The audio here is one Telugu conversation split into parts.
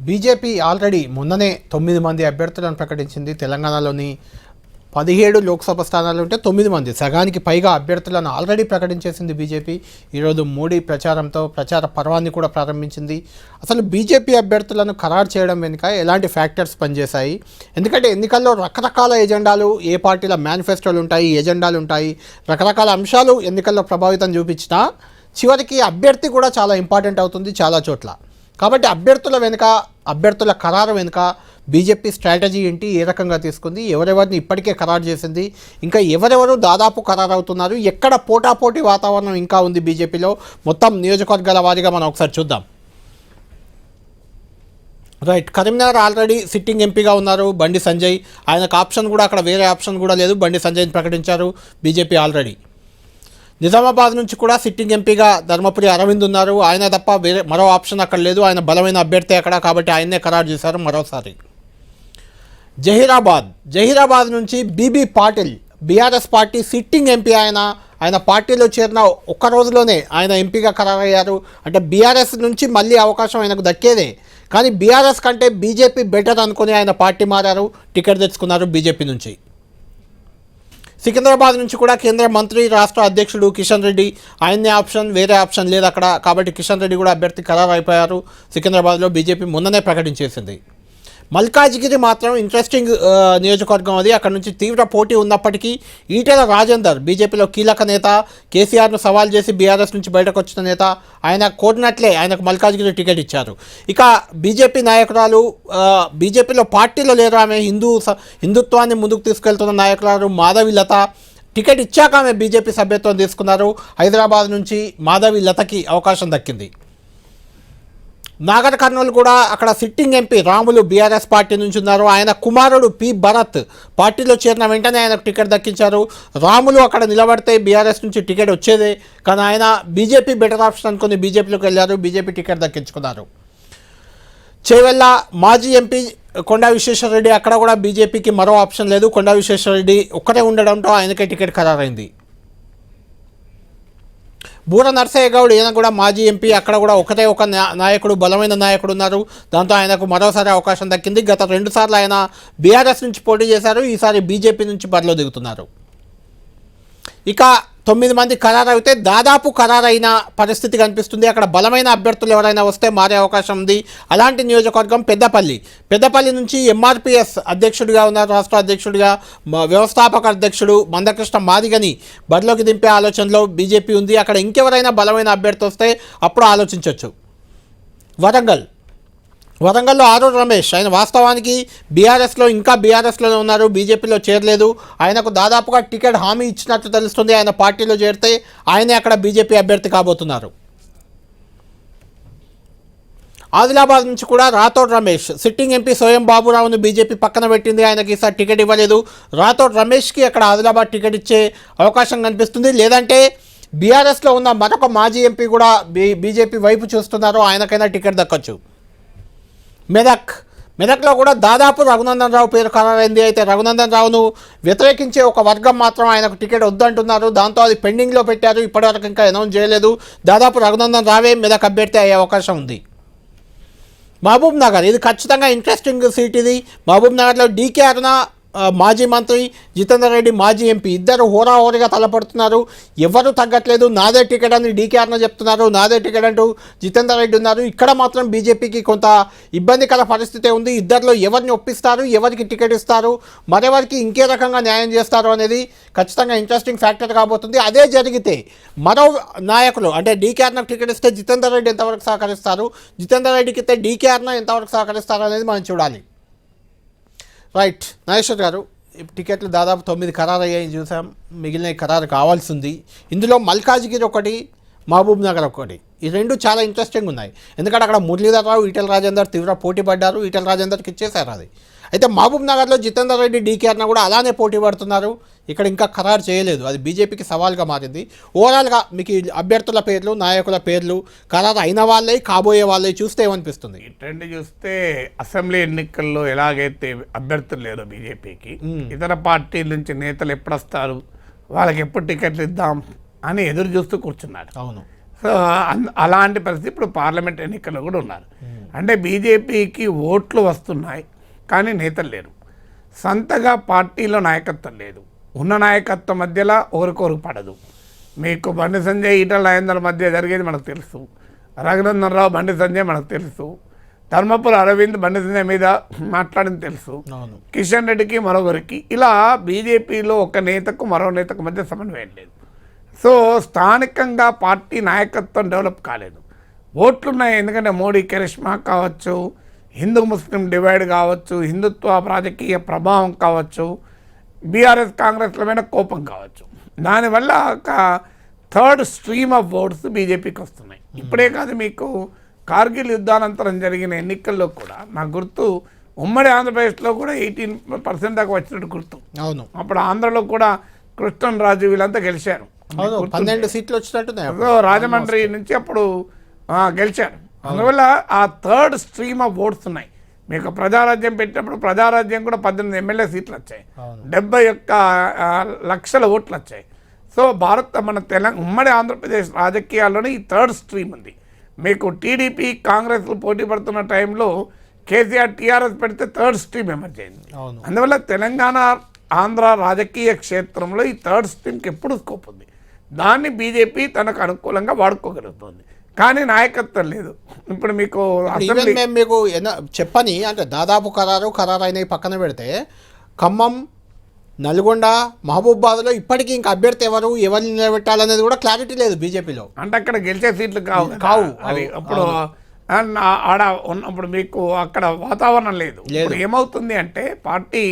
బీజేపీ ఆల్రెడీ మొన్ననే 9 మంది అభ్యర్థులను ప్రకటించింది. తెలంగాణలోని 17 లోక్సభ స్థానాలు ఉంటే 9 మంది, సగానికి పైగా అభ్యర్థులను ఆల్రెడీ ప్రకటించేసింది బీజేపీ. ఈరోజు మోడీ ప్రచారంతో ప్రచార పర్వాన్ని కూడా ప్రారంభించింది. అసలు బీజేపీ అభ్యర్థులను ఖరారు చేయడం వెనుక ఎలాంటి ఫ్యాక్టర్స్ పనిచేశాయి? ఎందుకంటే ఎన్నికల్లో రకరకాల ఎజెండాలు, ఏ పార్టీల మేనిఫెస్టోలు ఉంటాయి, ఎజెండాలు ఉంటాయి, రకరకాల అంశాలు ఎన్నికల్లో ప్రభావితం చూపించినా చివరికి అభ్యర్థి కూడా చాలా ఇంపార్టెంట్ అవుతుంది చాలా చోట్ల. కాబట్టి అభ్యర్థుల ఖరారు వెనుక బీజేపీ స్ట్రాటజీ ఏంటి, ఏ రకంగా తీసుకుంది, ఎవరెవరిని ఇప్పటికే ఖరారు చేసింది, ఇంకా ఎవరెవరు దాదాపు ఖరారు అవుతున్నారు, ఎక్కడ పోటాపోటీ వాతావరణం ఇంకా ఉంది బీజేపీలో, మొత్తం నియోజకవర్గాల వారీగా మనం ఒకసారి చూద్దాం. రైట్, కరీంనగర్ ఆల్రెడీ సిట్టింగ్ ఎంపీగా ఉన్నారు బండి సంజయ్. ఆయనకు ఆప్షన్ కూడా అక్కడ వేరే ఆప్షన్ కూడా లేదు, బండి సంజయ్ని ప్రకటించారు బీజేపీ ఆల్రెడీ. నిజామాబాద్ నుంచి కూడా సిట్టింగ్ ఎంపీగా ధర్మపురి అరవింద్ ఉన్నారు. ఆయన తప్ప వేరే మరో ఆప్షన్ అక్కడ లేదు, ఆయన బలమైన అభ్యర్థి అక్కడ, కాబట్టి ఆయన్నే ఖరారు చేశారు మరోసారి. జహీరాబాద్ నుంచి B B Patil, BRS party sitting MP. ఆయన పార్టీలో చేరిన ఒక్క రోజులోనే ఆయన ఎంపీగా ఖరారయ్యారు. అంటే బీఆర్ఎస్ నుంచి మళ్ళీ అవకాశం ఆయనకు దక్కేదే, కానీ బీఆర్ఎస్ కంటే బీజేపీ బెటర్ అనుకుని ఆయన పార్టీ మారారు, టికెట్ తెచ్చుకున్నారు బీజేపీ నుంచి. సికింద్రాబాద్ నుంచి కూడా కేంద్ర మంత్రి, రాష్ట్ర అధ్యక్షుడు కిషన్ రెడ్డి, ఆయన్నే ఆప్షన్, వేరే ఆప్షన్ లేదు అక్కడ, కాబట్టి కిషన్ రెడ్డి కూడా అభ్యర్థి ఖరారు అయిపోయారు. సికింద్రాబాద్లో బీజేపీ మొన్ననే ప్రకటించేసింది. మల్కాజిగిరి మాత్రం ఇంట్రెస్టింగ్ నియోజకవర్గం అది. అక్కడ నుంచి తీవ్ర పోటీ ఉన్నప్పటికీ ఈటెల రాజేందర్, బీజేపీలో కీలక నేత, కేసీఆర్ను సవాల్ చేసి బీఆర్ఎస్ నుంచి బయటకు వచ్చిన నేత, ఆయన కోరినట్లే ఆయనకు మల్కాజిగిరి టికెట్ ఇచ్చారు. ఇక బీజేపీ నాయకురాలు, బీజేపీలో పార్టీలో లేరు, ఆమె హిందుత్వాన్ని ముందుకు తీసుకెళ్తున్న నాయకురాలు మాధవి లత, టికెట్ ఇచ్చాక ఆమె బీజేపీ సభ్యత్వం తీసుకున్నారు. హైదరాబాద్ నుంచి మాధవి లతకి అవకాశం దక్కింది. నాగర్ కర్నూలు కూడా అక్కడ sitting MP Ramulu BRS party నుంచి ఉన్నారు. ఆయన కుమారుడు పి భరత్ పార్టీలో చేరిన వెంటనే ఆయనకు టికెట్ దక్కించారు. రాములు అక్కడ నిలబడితే బీఆర్ఎస్ నుంచి టికెట్ వచ్చేదే, కానీ ఆయన బీజేపీ బెటర్ ఆప్షన్ అనుకుని బీజేపీలోకి వెళ్ళారు, బీజేపీ టికెట్ దక్కించుకున్నారు. చేవెళ్ళ మాజీ ఎంపీ కొండా విశ్వేశ్వరరెడ్డి, అక్కడ కూడా బీజేపీకి మరో ఆప్షన్ లేదు, కొండా విశ్వేశ్వరరెడ్డి ఒక్కరే ఉండడంతో ఆయనకే టికెట్ ఖరారైంది. బూర నర్సయ్య గౌడ్, ఈయన కూడా మాజీ ఎంపీ, అక్కడ కూడా ఒకటే ఒక నాయకుడు, బలమైన నాయకుడు ఉన్నారు, దాంతో ఆయనకు మరోసారి అవకాశం దక్కింది. గత 2 సార్లు ఆయన బీఆర్ఎస్ నుంచి పోటీ చేశారు, ఈసారి బీజేపీ నుంచి బరిలో దిగుతున్నారు. ఇక 9 మంది ఖరారు అయితే దాదాపు ఖరారైన పరిస్థితి కనిపిస్తుంది. అక్కడ బలమైన అభ్యర్థులు ఎవరైనా వస్తే మారే అవకాశం ఉంది. అలాంటి నియోజకవర్గం పెద్దపల్లి నుంచి ఎంఆర్పీఎస్ అధ్యక్షుడిగా ఉన్నారు, రాష్ట్ర అధ్యక్షుడిగా వ్యవస్థాపక అధ్యక్షుడు మందకృష్ణ మాదిగని బరిలోకి దింపే ఆలోచనలో బీజేపీ ఉంది. అక్కడ ఇంకెవరైనా బలమైన అభ్యర్థి వస్తే అప్పుడు ఆలోచించవచ్చు. వరంగల్లో ఆరూర్ రమేష్, ఆయన వాస్తవానికి బీఆర్ఎస్లోనే ఉన్నారు, బీజేపీలో చేరలేదు. ఆయనకు దాదాపుగా టికెట్ హామీ ఇచ్చినట్టు తెలుస్తుంది. ఆయన పార్టీలో చేరితే ఆయనే అక్కడ బీజేపీ అభ్యర్థి కాబోతున్నారు. ఆదిలాబాద్ నుంచి కూడా రాథోడ్ రమేష్, సిట్టింగ్ ఎంపీ సోయం బాబురావును బీజేపీ పక్కన పెట్టింది, ఆయనకి ఈసారి టికెట్ ఇవ్వలేదు. రాథోడ్ రమేష్కి అక్కడ ఆదిలాబాద్ టికెట్ ఇచ్చే అవకాశం కనిపిస్తుంది. లేదంటే బీఆర్ఎస్లో ఉన్న మరొక మాజీ ఎంపీ కూడా బీజేపీ వైపు చూస్తున్నారు, ఆయనకైనా టికెట్ దక్కొచ్చు. మెదక్లో కూడా దాదాపు రఘునందన్ రావు పేరు ఖరారైంది. అయితే రఘునందన్ రావును వ్యతిరేకించే ఒక వర్గం మాత్రం ఆయనకు టికెట్ వద్దంటున్నారు, దాంతో అది పెండింగ్లో పెట్టారు, ఇప్పటివరకు ఇంకా అనౌన్స్ చేయలేదు. దాదాపు రఘునందన్ రావే మెదక్ అభ్యర్థి అయ్యే అవకాశం ఉంది. మహబూబ్ నగర్, ఇది ఖచ్చితంగా ఇంట్రెస్టింగ్ సీట్. ఇది మహబూబ్ నగర్లో డీకే అరుణ, మాజీ మంత్రి జితేందర్ రెడ్డి, మాజీ ఎంపీ, ఇద్దరు హోరాహోరీగా తలపడుతున్నారు. ఎవరు తగ్గట్లేదు, నాదే టికెట్ అని డీకే అరుణ చెప్తున్నారు, నాదే టికెట్ అంటూ జితేందర్ రెడ్డి ఉన్నారు. ఇక్కడ మాత్రం బీజేపీకి కొంత ఇబ్బందికర పరిస్థితి ఉంది. ఇద్దరిలో ఎవరిని ఒప్పిస్తారు, ఎవరికి టికెట్ ఇస్తారు, మరెవరికి ఇంకే రకంగా న్యాయం చేస్తారు అనేది ఖచ్చితంగా ఇంట్రెస్టింగ్ ఫ్యాక్టర్ కాబోతుంది. అదే జరిగితే మరో నాయకులు, అంటే డీకే అరుణకు టికెట్ ఇస్తే జితేందర్ రెడ్డి ఎంతవరకు సహకరిస్తారు, జితేందర్ రెడ్డికి ఇస్తే డీకే అరుణ ఎంతవరకు సహకరిస్తారు అనేది మనం చూడాలి. రైట్, నాగేశ్వర్ గారు, టికెట్లు దాదాపు 9 ఖరారు అయ్యాయి చూసాం, మిగిలిన ఖరారు కావాల్సి ఉంది. ఇందులో మల్కాజిగిరి ఒకటి, మహబూబ్ నగర్ ఒకటి, ఈ రెండు చాలా ఇంట్రెస్టింగ్ ఉన్నాయి. ఎందుకంటే అక్కడ మురళీధర్ రావు, ఈటెల రాజేందర్ తీవ్ర పోటీ పడ్డారు, ఈటెల రాజేందర్కి ఇచ్చేశారు అది. అయితే మహబూబ్ నగర్లో జితేందర్ రెడ్డి, డీకే అరుణ కూడా అలానే పోటీ పడుతున్నారు. ఇక్కడ ఇంకా ఖరారు చేయలేదు, అది బీజేపీకి సవాల్గా మారింది. ఓవరాల్గా మీకు అభ్యర్థుల పేర్లు, నాయకుల పేర్లు ఖరారు అయిన వాళ్ళే, కాబోయే వాళ్ళే చూస్తే ఏమనిపిస్తుంది? ఈ ట్రెండ్ చూస్తే అసెంబ్లీ ఎన్నికల్లో ఎలాగైతే అభ్యర్థులు లేరు బీజేపీకి, ఇతర పార్టీల నుంచి నేతలు ఎప్పుడు వస్తారు, వాళ్ళకి ఎప్పుడు టికెట్లు ఇద్దాం అని ఎదురు చూస్తూ కూర్చున్నారు. అవును. సో అలాంటి పరిస్థితి ఇప్పుడు పార్లమెంట్ ఎన్నికల్లో కూడా ఉన్నారు. అంటే బీజేపీకి ఓట్లు వస్తున్నాయి కానీ నేతలు లేరు, సొంతగా పార్టీలో నాయకత్వం లేదు, ఉన్న నాయకత్వం మధ్యలో ఒకరికొరకు పడదు. మీకు బండి సంజయ్ ఈటల రాజేందర్ మధ్య జరిగేది మనకు తెలుసు, రఘునందన్ రావు బండి సంజయ్ మనకు తెలుసు, ధర్మపురి అరవింద్ బండి సంజయ్ మీద మాట్లాడింది తెలుసు, కిషన్ రెడ్డికి మరొకరికి, ఇలా బీజేపీలో ఒక నేతకు మరో నేతకు మధ్య సమన్వయం లేదు. సో స్థానికంగా పార్టీ నాయకత్వం డెవలప్ కాలేదు. ఓట్లున్నాయి, ఎందుకంటే మోడీ కరిష్మా కావచ్చు, హిందూ ముస్లిం డివైడ్ కావచ్చు, హిందుత్వ రాజకీయ ప్రభావం కావచ్చు, బీఆర్ఎస్ కాంగ్రెస్ల మీద కోపం కావచ్చు, దానివల్ల ఒక థర్డ్ స్ట్రీమ్ ఆఫ్ ఓట్స్ బీజేపీకి వస్తున్నాయి. ఇప్పుడే కాదు, మీకు కార్గిల్ యుద్ధానంతరం జరిగిన ఎన్నికల్లో కూడా నాకు గుర్తు ఉమ్మడి ఆంధ్రప్రదేశ్లో కూడా 18% దాకా వచ్చినట్టు గుర్తు. అవును, అప్పుడు ఆంధ్రలో కూడా కృష్ణన్ రాజు వీళ్ళంతా గెలిచారు, 12 సీట్లు వచ్చినట్టున్నాయి. రాజమండ్రి నుంచి అప్పుడు గెలిచారు. అందువల్ల ఆ థర్డ్ స్ట్రీమ్ ఆఫ్ ఓట్స్ ఉన్నాయి. మీకు ప్రజారాజ్యం పెట్టినప్పుడు ప్రజారాజ్యం కూడా 18 ఎమ్మెల్యే సీట్లు వచ్చాయి, 71 లక్షల ఓట్లు వచ్చాయి. సో మన ఉమ్మడి ఆంధ్రప్రదేశ్ రాజకీయాల్లోనే ఈ థర్డ్ స్ట్రీమ్ ఉంది. మీకు టీడీపీ కాంగ్రెస్లు పోటీ పడుతున్న టైంలో కేసీఆర్ టీఆర్ఎస్ పెడితే థర్డ్ స్ట్రీమ్ ఎమర్జ్ అయింది. అందువల్ల తెలంగాణ ఆంధ్ర రాజకీయ క్షేత్రంలో ఈ థర్డ్ స్ట్రీమ్కి ఎప్పుడు స్కోప్ ఉంది. దాన్ని బీజేపీ తనకు అనుకూలంగా వాడుకోగలుగుతుంది, కానీ నాయకత్వం లేదు. ఇప్పుడు మీకు మేము మీకు చెప్పని అంటే దాదాపు ఖరారు అయినవి పక్కన పెడితే ఖమ్మం, నల్గొండ, మహబూబాబాద్లో ఇప్పటికీ ఇంకా అభ్యర్థి ఎవరిని నిలబెట్టాలనేది కూడా క్లారిటీ లేదు బీజేపీలో. అంటే అక్కడ గెలిచే సీట్లు కావు అది. అప్పుడు ఆడ ఉన్నప్పుడు మీకు అక్కడ వాతావరణం లేదు. ఇప్పుడు ఏమవుతుంది అంటే పార్టీ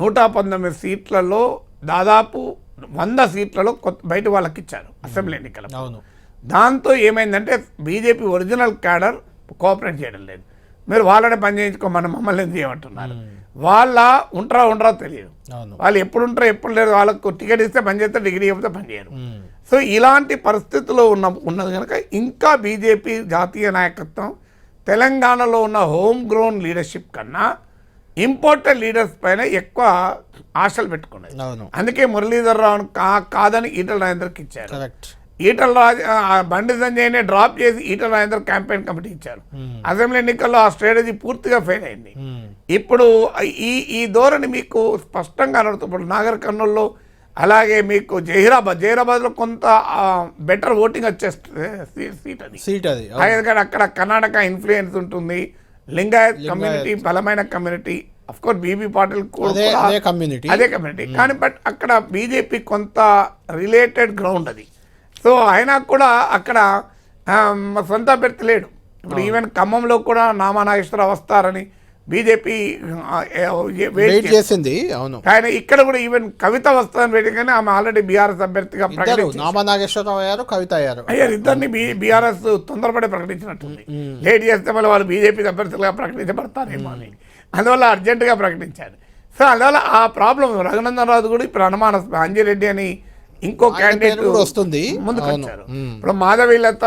119 సీట్లలో దాదాపు 100 సీట్లలో బయట వాళ్ళకి ఇచ్చారు అసెంబ్లీ ఎన్నికల. దాంతో ఏమైందంటే బీజేపీ ఒరిజినల్ క్యాడర్ కోఆపరేట్ చేయడం లేదు. మీరు వాళ్ళనే పని చేయించుకోమని మమ్మల్ని ఏం చేయమంటున్నారు. వాళ్ళ ఉండరా తెలియదు, వాళ్ళు ఎప్పుడు ఉంటారో ఎప్పుడు లేరు, వాళ్ళకు టికెట్ ఇస్తే పని చేస్తే, డిగ్రీ చెప్తే పని చేయరు. సో ఇలాంటి పరిస్థితుల్లో ఉన్నది కనుక ఇంకా బీజేపీ జాతీయ నాయకత్వం తెలంగాణలో ఉన్న హోమ్ గ్రోన్ లీడర్షిప్ కన్నా ఇంపోర్టెడ్ లీడర్స్ పైన ఎక్కువ ఆశలు పెట్టుకున్నది. అందుకే మురళీధర్ రావును కాదని ఈటల రాజేందర్కి ఇచ్చారు. బండి సంజయ్ని డ్రాప్ చేసి ఈటల రాజేందర్ క్యాంపెయిన్ కమిటీ ఇచ్చారు. అసెంబ్లీ ఎన్నికల్లో ఆ స్ట్రాటజీ పూర్తిగా ఫెయిల్ అయింది. ఇప్పుడు ఈ ధోరణి మీకు స్పష్టంగా నడుతుంది. నాగర్ కర్నూల్లో, అలాగే మీకు జహీరాబాద్లో కొంత బెటర్ ఓటింగ్ వచ్చే సీట్ అది. ఎందుకంటే అక్కడ కర్ణాటక ఇన్ఫ్లుయెన్స్ ఉంటుంది, లింగాయత్ కమ్యూనిటీ బలమైన community, of course B B Patil కూడా అదే కమ్యూనిటీ, కానీ బట్ అక్కడ బీజేపీ కొంత రిలేటెడ్ గ్రౌండ్ అది. సో అయినా కూడా అక్కడ సొంత అభ్యర్థి లేడు. ఇప్పుడు ఈవెన్ ఖమ్మంలో కూడా నామా నాగేశ్వరరావు వస్తారని బీజేపీ వెయిట్ చేసింది. అవును, కానీ ఇక్కడ కూడా ఈవెన్ కవిత వస్తారని వెయిట్, కానీ ఆమె ఆల్రెడీ బీఆర్ఎస్ అభ్యర్థిగా నామా నాగేశ్వరరావు అయ్యారు. ఇద్దరిని బీఆర్ఎస్ తొందరపడి ప్రకటించినట్టుంది. లేట్ చేస్తే మళ్ళీ వాళ్ళు బీజేపీ అభ్యర్థులుగా ప్రకటించబడతారేమో అని, అందువల్ల అర్జెంటుగా ప్రకటించారు. సో అందువల్ల ఆ ప్రాబ్లం రఘునందన్ రావు కూడా ఇప్పుడు అనుమానం అంజిరెడ్డి అని ఇంకో క్యాండిడేట్ వస్తుంది ముందుకు వచ్చారు. ఇప్పుడు మాధవీలత,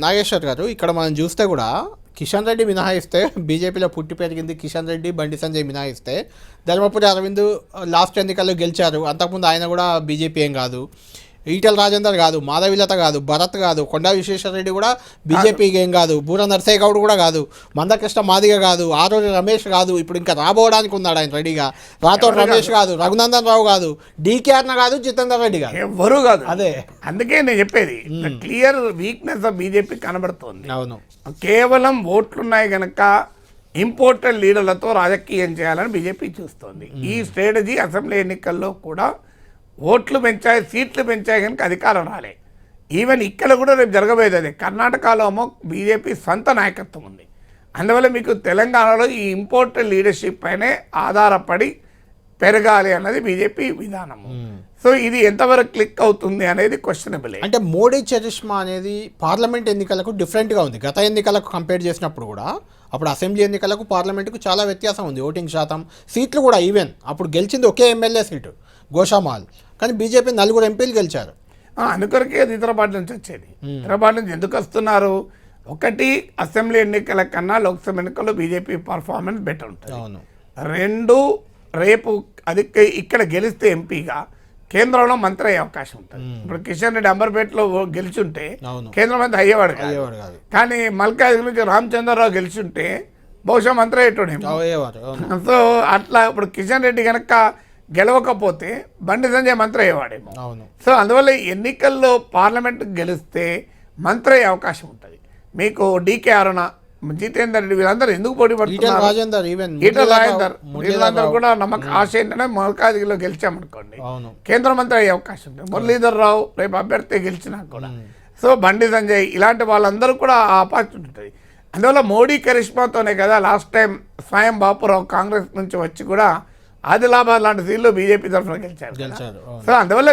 నాగేశ్వర్ గారు ఇక్కడ మనం చూస్తే కూడా కిషన్ రెడ్డి మినహాయిస్తే, బీజేపీలో పుట్టి పెరిగింది కిషన్ రెడ్డి, బండి సంజయ్ మినహాయిస్తే, ధర్మపురి అరవింద్ లాస్ట్ ఎన్నికల్లో గెలిచారు. అంతకుముందు ఆయన కూడా బీజేపీ ఏం కాదు. ఈటల రాజేందర్ కాదు, మాధవీలత కాదు, భరత్ కాదు, కొండా విశ్వేశ్వరరెడ్డి కూడా బీజేపీకి ఏం కాదు, బూర నర్సయ్య గౌడ్ కూడా కాదు, మందకృష్ణ మాదిగ కాదు, ఆరోజు రమేష్ కాదు, ఇప్పుడు ఇంకా రాబోవడానికి ఉన్నాడు ఆయన రెడీగా, రాథోడ్ రమేష్ కాదు, రఘునందన్ రావు కాదు, డీకేఆర్న కాదు, జితేందర్ రెడ్డి కాదు, ఎవరు కాదు. అదే అందుకే నేను చెప్పేది క్లియర్ వీక్నెస్ ఆఫ్ బీజేపీ కనబడుతోంది. అవును, కేవలం ఓట్లున్నాయి కనుక ఇంపోర్టెడ్ లీడర్లతో రాజకీయం చేయాలని బీజేపీ చూస్తోంది. ఈ స్ట్రాటజీ అసెంబ్లీ ఎన్నికల్లో కూడా ఓట్లు పెంచాయి, సీట్లు పెంచాయి కనుక అధికారం రాలే. ఈవెన్ ఇక్కడ కూడా రేపు జరగబోయేది అదే. కర్ణాటకలో ఏమో బీజేపీ సొంత నాయకత్వం ఉంది. అందువల్ల మీకు తెలంగాణలో ఈ ఇంపోర్టెడ్ లీడర్షిప్ పైనే ఆధారపడి పెరగాలి అన్నది బీజేపీ విధానము. సో ఇది ఎంతవరకు క్లిక్ అవుతుంది అనేది క్వశ్చనబుల్. అంటే మోడీ చరిష్మా అనేది పార్లమెంట్ ఎన్నికలకు డిఫరెంట్గా ఉంది. గత ఎన్నికలకు కంపేర్ చేసినప్పుడు కూడా అప్పుడు అసెంబ్లీ ఎన్నికలకు పార్లమెంటుకు చాలా వ్యత్యాసం ఉంది. ఓటింగ్ శాతం, సీట్లు కూడా ఈవెన్ అప్పుడు గెలిచింది ఒకే ఎమ్మెల్యే సీటు గోషామాల్, కానీ బీజేపీ 4 ఎంపీలు గెలిచారు. అందుకొరకే అది ఇతర పార్టీ నుంచి వచ్చేది. ఇతర పార్టీ నుంచి ఎందుకు వస్తున్నారు? ఒకటి, అసెంబ్లీ ఎన్నికల కన్నా లోక్సభ ఎన్నికల్లో బీజేపీ పర్ఫార్మెన్స్ బెటర్ ఉంటుంది. 2, రేపు అది ఇక్కడ గెలిస్తే ఎంపీగా కేంద్రంలో మంత్రి అయ్యే అవకాశం ఉంటుంది. ఇప్పుడు కిషన్ రెడ్డి అంబర్పేటలో గెలిచుంటే అవును. కేంద్ర మంత్రి అయ్యేవాడు కాదు. అయ్యేవాడు కాదు. కానీ మల్కాజ్ నుంచి రామచంద్రరావు గెలిచుంటే బహుశా మంత్రి అయ్యేటోడేమో. అయ్యేవారు. అవును. సో అట్లా ఇప్పుడు కిషన్ రెడ్డి కనుక గెలవకపోతే బండి సంజయ్ మంత్రి అయ్యేవాడేమో. అవును. సో అందువల్ల ఎన్నికల్లో పార్లమెంట్ గెలిస్తే మంత్రి అయ్యే అవకాశం ఉంటుంది. మీకు డీకే అరుణ, జితేందర్ రెడ్డి వీళ్ళందరూ ఎందుకు పోటీ ఈటెల పడుతున్నారు? రాజేందర్, ఈవెన్ ఈటల రాజేందర్ వీళ్ళందరూ కూడా నమ్మకం ఆశ ఏంటంటే మల్కాజ్గిరిలో గెలిచామనుకోండి అవును. కేంద్ర మంత్రి అయ్యే అవకాశం ఉంటుంది. మురళీధర్ రావు రేపు అభ్యర్థి గెలిచినా కూడా. సో బండి సంజయ్ ఇలాంటి వాళ్ళందరూ కూడా ఆ ఆపర్చునిటీ ఉంటుంది. అందువల్ల మోడీ కరిష్మాతోనే కదా లాస్ట్ టైం స్వయం బాపురావు కాంగ్రెస్ నుంచి వచ్చి కూడా ఆదిలాబాద్ లాంటి సీట్లు బీజేపీ తరఫున గెలిచారు. అవును. సో అందువల్ల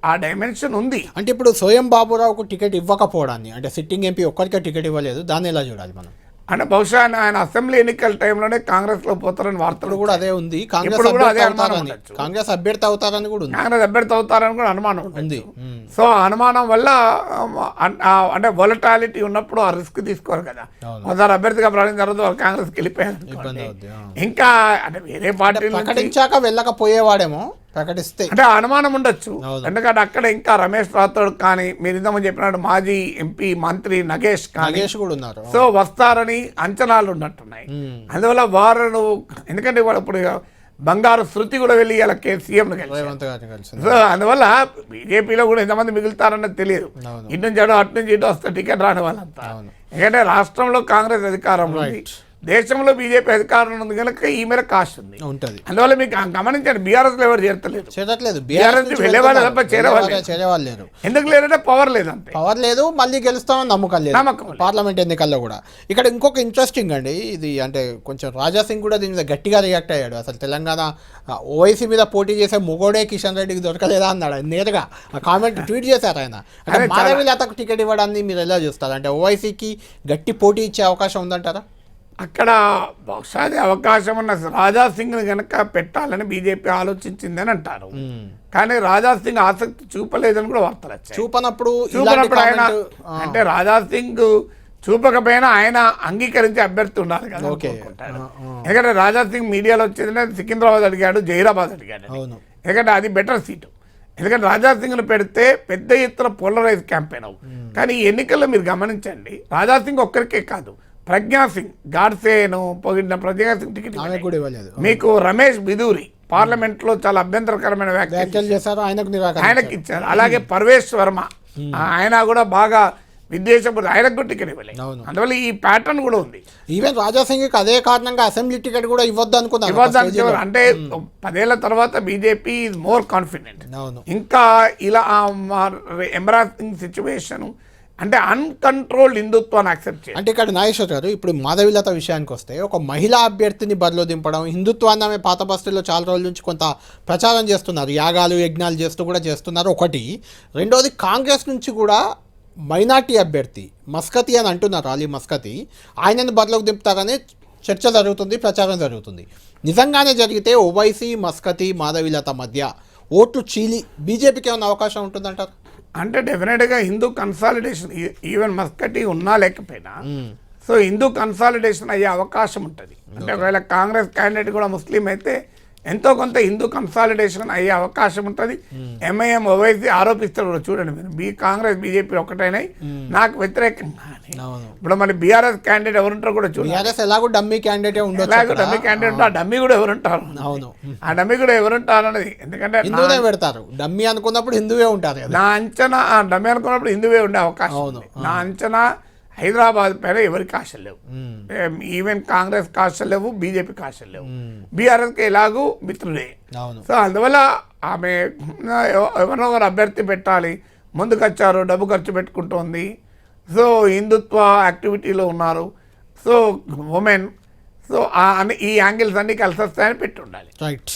ఆ డైమెన్షన్ ఉంది. అంటే ఇప్పుడు స్వయం బాబురావుకు టికెట్ ఇవ్వకపోవడాన్ని, అంటే సిట్టింగ్ ఎంపీ ఒక్కరికే టికెట్ ఇవ్వలేదు, దాన్ని ఎలా చూడాలి మనం? అంటే బహుశా ఆయన అసెంబ్లీ ఎన్నికల టైంలోనే కాంగ్రెస్ లో పోతారని వార్తలు కూడా అదే ఉంది. ఇప్పుడు కూడా అదే అనుమానం ఉండొచ్చు. కాంగ్రెస్ అభ్యర్థి అవుతారని కూడా ఉంది. కాంగ్రెస్ అభ్యర్థి అవుతారని కూడా అనుమానం ఉంది. సో అనుమానం వల్ల అంటే వొలటాలిటీ ఉన్నప్పుడు ఆ రిస్క్ తీసుకోరు కదా. ఒకసారి అభ్యర్థిగా ప్రకటించిన తర్వాత వాళ్ళు కాంగ్రెస్కి వెళ్ళిపోయారు. ఇంకా అంటే వేరే పార్టీ ప్రకటించాక వెళ్ళకపోయేవాడేమో, ప్రకటిస్తే అంటే అనుమానం ఉండొచ్చు. ఎందుకంటే అక్కడ ఇంకా రమేష్ రాథోడ్ కానీ మీరు ఇంతకుముందు చెప్పినట్టు మాజీ ఎంపీ మంత్రి నగేష్ కూడా ఉన్నారు. సో వస్తారని అంచనాలు ఉన్నట్టున్నాయి. అందువల్ల వారు ఎందుకంటే వాళ్ళు ఇప్పుడు బంగారు శృతి కూడా వెళ్ళి ఇలా సీఎం సో అందువల్ల బీజేపీలో కూడా ఎంతమంది మిగులుతారన్నది తెలియదు. ఇటు నుంచి అటు నుంచి ఇటు వస్తే టికెట్ రాని వాళ్ళంతా. ఎందుకంటే రాష్ట్రంలో కాంగ్రెస్ అధికారంలో ఉంది, దేశంలో బీజేపీ అధికారంలో ఉంది కనుక ఈ మేర కాస్ట్ ఉంది. అందువల్ల మీకు గమనించండి బీఆర్ఎస్ లో ఎవరు చేరట్లేదు. బీఆర్ఎస్ వెళ్ళేవాళ్ళు తప్ప చేరేవాళ్ళు ఎందుకు లేదంటే పవర్ లేదు, అంతే. పవర్ లేదు, మళ్ళీ గెలుస్తామని నమ్మకం లేదు పార్లమెంట్ ఎన్నికల్లో కూడా. ఇక్కడ ఇంకొక ఇంట్రెస్టింగ్ అండి ఇది, అంటే కొంచెం రాజా సింగ్ కూడా దీని మీద గట్టిగా రియాక్ట్ అయ్యాడు. అసలు తెలంగాణ ఓవైసీ మీద పోటీ చేసే మొగోడే కిషన్ రెడ్డికి దొరకలేదా అన్నాడు నేరుగా. ఆ కామెంట్ ట్వీట్ చేశారు ఆయన. అంటే మాధవీలతకు టికెట్ ఇవ్వడాన్ని మీరు ఎలా చూస్తారు? అంటే ఓవైసీకి గట్టి పోటీ ఇచ్చే అవకాశం ఉందంటారా? అక్కడ బహుశా అవకాశం ఉన్న రాజా సింగ్ని కనుక పెట్టాలని బీజేపీ ఆలోచించిందని అంటారు. కానీ రాజా సింగ్ ఆసక్తి చూపలేదని కూడా వార్తలు వచ్చాయి. చూపనప్పుడు ఆయన అంటే రాజా సింగ్ చూపకపోయినా ఆయన అంగీకరించే అభ్యర్థి ఉన్నారు కదా. ఎందుకంటే రాజా సింగ్ మీడియాలో వచ్చేది సికింద్రాబాద్ అడిగాడు, జహీరాబాద్ అడిగాడు. ఎందుకంటే అది బెటర్ సీటు. ఎందుకంటే రాజా సింగ్ను పెడితే పెద్ద ఎత్తున పోలరైజ్ క్యాంపెయిన్ అవు. కానీ ఈ ఎన్నికల్లో మీరు గమనించండి, రాజా సింగ్ ఒక్కరికే కాదు, ప్రజ్ఞా సింగ్ గాడ్సేను పొగిడిన ప్రజ్ఞా సింగ్ టికెట్ మీకు రమేష్ బిదూరి పార్లమెంట్ లో చాలా అభ్యంతరకరమైన వ్యాఖ్యలు చేశారు, ఆయనకు ఇచ్చారు. అలాగే పర్వేష్ వర్మ ఆయన కూడా బాగా విద్వేషపూరిత, ఆయనకు కూడా టికెట్ ఇవ్వలేదు. అందువల్ల ఈ ప్యాటర్న్ కూడా ఉంది. ఈవెన్ రాజా సింగ్ అదే కారణంగా అసెంబరీ టికెట్ కూడా ఇవ్వద్దు అనుకున్నారు. అంటే 10 ఏళ్ల తర్వాత బీజేపీ ఈజ్ మోర్ కాన్ఫిడెంట్. ఇంకా ఇలా ఎంబరాసింగ్ సిచ్యువేషన్ అంటే అన్కంట్రోల్డ్ హిందుత్వాన్ని యాక్సెప్ట్ చేయాలి. అంటే ఇక్కడ నాగేశ్వర్ గారు ఇప్పుడు మాధవీలత విషయానికి వస్తే ఒక మహిళా అభ్యర్థిని బరిలో దింపడం, హిందుత్వాన్ని ఆమె పాత బస్తీల్లో చాలా రోజుల నుంచి కొంత ప్రచారం చేస్తున్నారు, యాగాలు యజ్ఞాలు చేస్తూ కూడా చేస్తున్నారు ఒకటి. రెండోది కాంగ్రెస్ నుంచి కూడా మైనార్టీ అభ్యర్థి మస్కతి అని అంటున్నారు, అలీ మస్కతి, ఆయనను బరిలోకి దింపుతారని చర్చ జరుగుతుంది, ప్రచారం జరుగుతుంది. నిజంగానే జరిగితే ఓవైసీ మస్కతి మాధవీలత మధ్య ఓట్లు చీలి బీజేపీకి ఏమైనా అవకాశం ఉంటుందంటారు? అంటే డెఫినెట్గా హిందూ కన్సాలిడేషన్ ఈవెన్ మస్కటి ఉన్నా లేకపోయినా సో హిందూ కన్సాలిడేషన్ అయ్యే అవకాశం ఉంటుంది. అంటే ఒకవేళ కాంగ్రెస్ క్యాండిడేట్ కూడా ముస్లిం అయితే ఎంతో కొంత హిందూ కన్సాలిడేషన్ అయ్యే అవకాశం ఉంటుంది. ఎంఐఎం ఓవైసీ ఆరోపిస్తారు, చూడండి మీరు కాంగ్రెస్ బీజేపీ ఒకటైనా నాకు వ్యతిరేకంగా. ఇప్పుడు మళ్ళీ బీఆర్ఎస్ క్యాండిడేట్ ఎవరుంటారో కూడా చూడండి, డమ్మీ క్యాండిడేట్ డమ్మీ క్యాండిడేట్ ఆ డమ్మీ కూడా ఎవరుంటారు, ఆ డమ్మీ కూడా ఎవరుంటారు అన్నది. ఎందుకంటే పెడతారు డమ్మీ అనుకున్నప్పుడు హిందువే ఉంటారు. నా అంచనా డమ్మీ అనుకున్నప్పుడు హిందువే ఉండే అవకాశం ఉంది. నా అంచనా హైదరాబాద్ పైన ఎవరికి ఆశలు లేవు, ఈవెన్ కాంగ్రెస్ ఆశలు లేవు, బీజేపీ ఆశలు లేవు, బీఆర్ఎస్కి ఎలాగూ మిత్రుడే. సో అందువల్ల ఆమె ఎవరినో ఒకరు అభ్యర్థి పెట్టాలి, ముందుకొచ్చారు, డబ్బు ఖర్చు పెట్టుకుంటోంది, సో హిందుత్వ యాక్టివిటీలో ఉన్నారు, సో ఉమెన్, సో ఈ యాంగిల్స్ అన్ని కలిసి వస్తాయని పెట్టి ఉండాలి. రైట్.